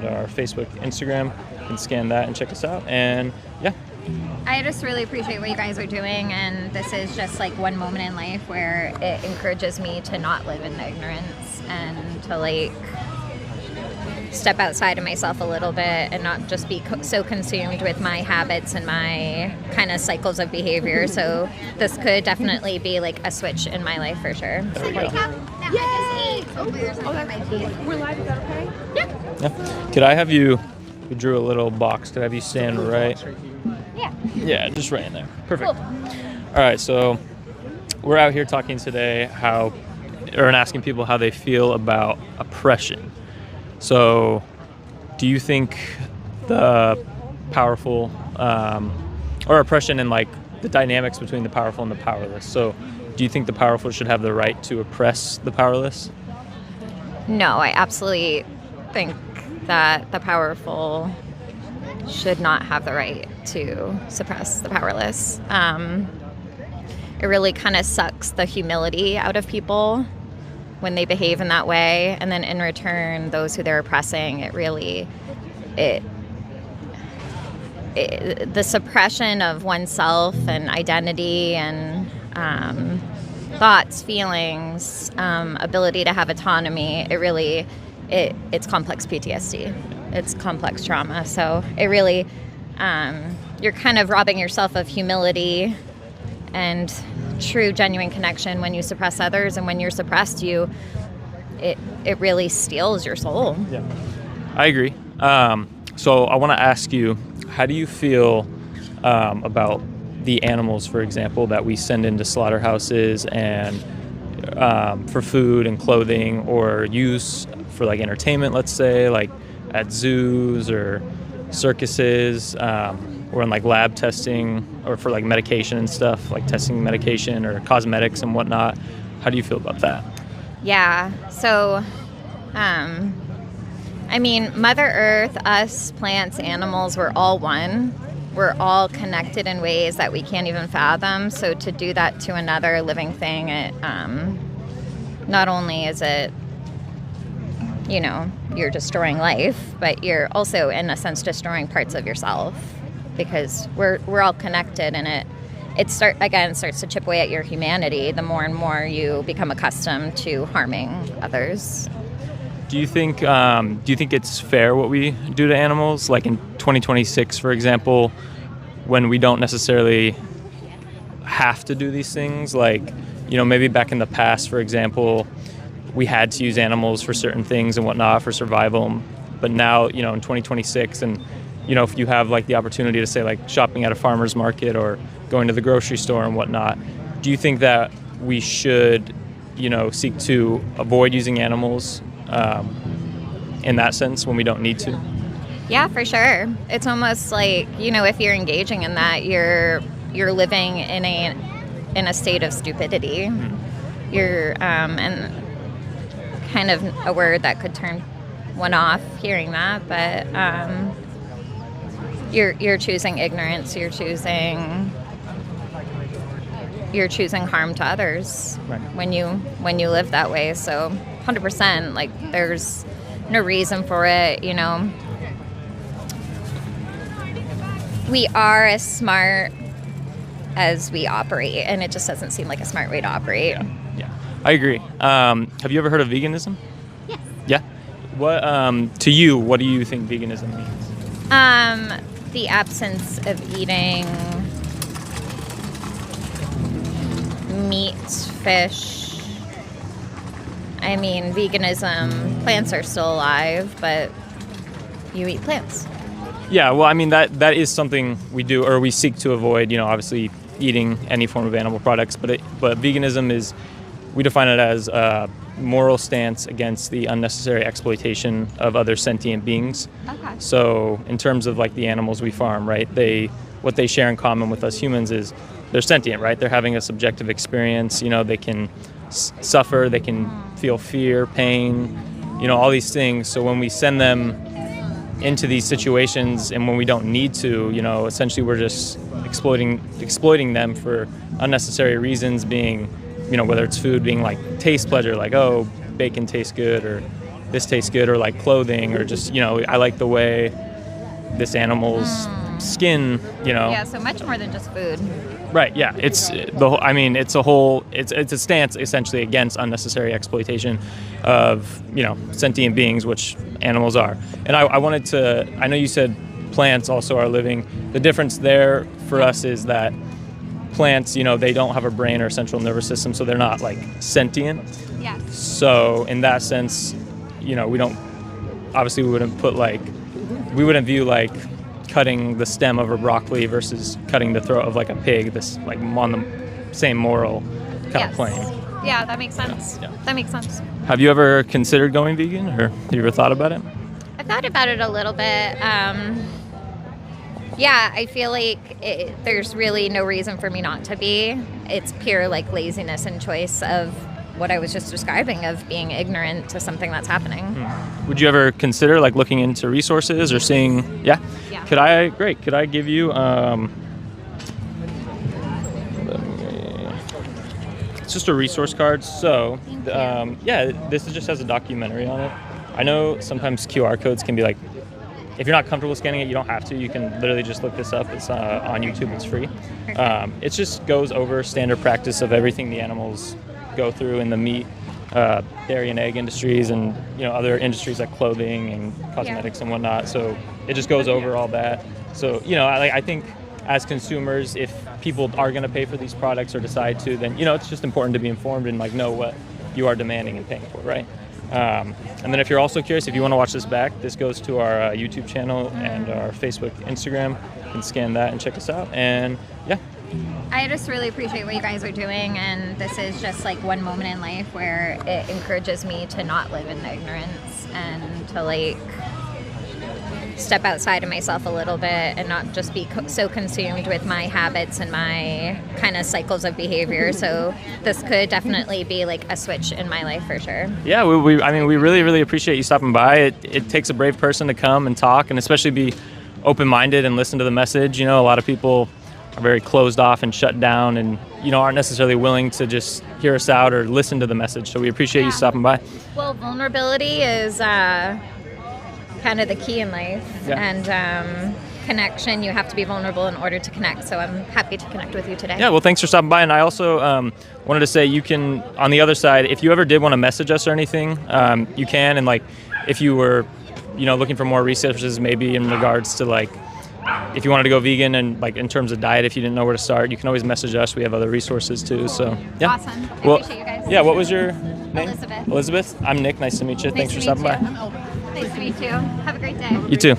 our Facebook, Instagram. You can scan that and check us out. And yeah. I just really appreciate what you guys are doing, and this is just like one moment in life where it encourages me to not live in ignorance and to like step outside of myself a little bit and not just be so consumed with my habits and my kind of cycles of behavior. So this could definitely be like a switch in my life for sure. There we go. We're live, is that okay? Yeah. Could I have you, we drew a little box, could I have you stand right? Yeah. Yeah, just right in there. Perfect. Cool. All right, so we're out here talking today and asking people how they feel about oppression. So do you think the powerful, or oppression and like the dynamics between the powerful and the powerless? So do you think the powerful should have the right to oppress the powerless? No, I absolutely think that the powerful should not have the right to suppress the powerless. It really kind of sucks the humility out of people when they behave in that way, and then in return, those who they're oppressing, the suppression of oneself and identity and thoughts, feelings, ability to have autonomy, it's complex PTSD. It's complex trauma. So it really, you're kind of robbing yourself of humility and true, genuine connection when you suppress others. And when you're suppressed, it really steals your soul. Yeah, I agree. So I want to ask you, how do you feel about the animals, for example, that we send into slaughterhouses and for food and clothing, or use for like entertainment, let's say, like at zoos or circuses, or in like lab testing, or for like medication and stuff, like testing medication or cosmetics and whatnot? How do you feel about that? Yeah. So, I mean, Mother Earth, us, plants, animals, we're all one. We're all connected in ways that we can't even fathom. So to do that to another living thing, not only is it, you're destroying life, but you're also, in a sense, destroying parts of yourself, because we're all connected, and it starts to chip away at your humanity the more and more you become accustomed to harming others. Do you think it's fair what we do to animals? Like in 2026, for example, when we don't necessarily have to do these things, like, maybe back in the past, for example, we had to use animals for certain things and whatnot for survival. But now, in 2026, and, if you have like the opportunity to say like shopping at a farmer's market or going to the grocery store and whatnot, do you think that we should, seek to avoid using animals in that sense when we don't need to? Yeah, for sure. It's almost like, if you're engaging in that, you're living in a state of stupidity. Mm-hmm. You're and kind of a word that could turn one off hearing that, but you're choosing ignorance. You're choosing harm to others. Right. when you live that way. So 100%, like, there's no reason for it. We are as smart as we operate, and it just doesn't seem like a smart way to operate. Yeah, I agree. Have you ever heard of veganism? Yes. Yeah. What to you, what do you think veganism means? The absence of eating meat, fish. I mean, veganism, plants are still alive, but you eat plants. Yeah, well, I mean, that is something we do, or we seek to avoid, obviously eating any form of animal products, but veganism is, we define it as a moral stance against the unnecessary exploitation of other sentient beings. Okay. So in terms of like the animals we farm, right, what they share in common with us humans is they're sentient, right? They're having a subjective experience, they can suffer, they can feel fear, pain, all these things. So when we send them into these situations, and when we don't need to, essentially we're just exploiting them for unnecessary reasons, being, whether it's food, being like taste pleasure, like, oh, bacon tastes good, or this tastes good, or like clothing, or just, I like the way this animal's skin, Yeah, so much more than just food. Right. Yeah. It's a stance essentially against unnecessary exploitation of, sentient beings, which animals are. And I know you said plants also are living. The difference there for us is that plants, they don't have a brain or central nervous system, so they're not like sentient. Yes. So in that sense, we wouldn't view like cutting the stem of a broccoli versus cutting the throat of like a pig, this like on the same moral kind of plane. Yeah, that makes sense. Yeah. That makes sense. Have you ever considered going vegan, or have you ever thought about it? I thought about it a little bit. Yeah, I feel like there's really no reason for me not to be. It's pure like laziness and choice of what I was just describing, of being ignorant to something that's happening. Would you ever consider like looking into resources or seeing? Yeah. Could I give you? It's just a resource card. So, this just has a documentary on it. I know sometimes QR codes can be like, if you're not comfortable scanning it, you don't have to. You can literally just look this up. It's on YouTube. It's free. It just goes over standard practice of everything the animals go through in the meat, dairy and egg industries, and other industries like clothing and cosmetics and whatnot. So it just goes over all that. So I think as consumers, if people are going to pay for these products or decide to, then it's just important to be informed and like know what you are demanding and paying for, right? And then if you're also curious, if you want to watch this back, this goes to our YouTube channel and our Facebook, Instagram. You can scan that and check us out. And yeah. I just really appreciate what you guys are doing, and this is just like one moment in life where it encourages me to not live in ignorance and to like step outside of myself a little bit and not just be so consumed with my habits and my kind of cycles of behavior. So this could definitely be like a switch in my life for sure. Yeah, we really, really appreciate you stopping by. It takes a brave person to come and talk, and especially be open-minded and listen to the message. A lot of people are very closed off and shut down, and aren't necessarily willing to just hear us out or listen to the message. So we appreciate you stopping by. Well, vulnerability is kind of the key in life, and connection. You have to be vulnerable in order to connect. So I'm happy to connect with you today. Yeah, well, thanks for stopping by. And I also wanted to say, you can, on the other side, if you ever did want to message us or anything, you can. And like, if you were, looking for more resources, maybe in regards to like, if you wanted to go vegan and like in terms of diet, if you didn't know where to start, you can always message us. We have other resources too. So yeah. Awesome. I appreciate you guys. Yeah. What was your name? Elizabeth. Elizabeth. I'm Nick. Nice to meet you. Thanks for stopping by. Nice to meet you. Have a great day. You too.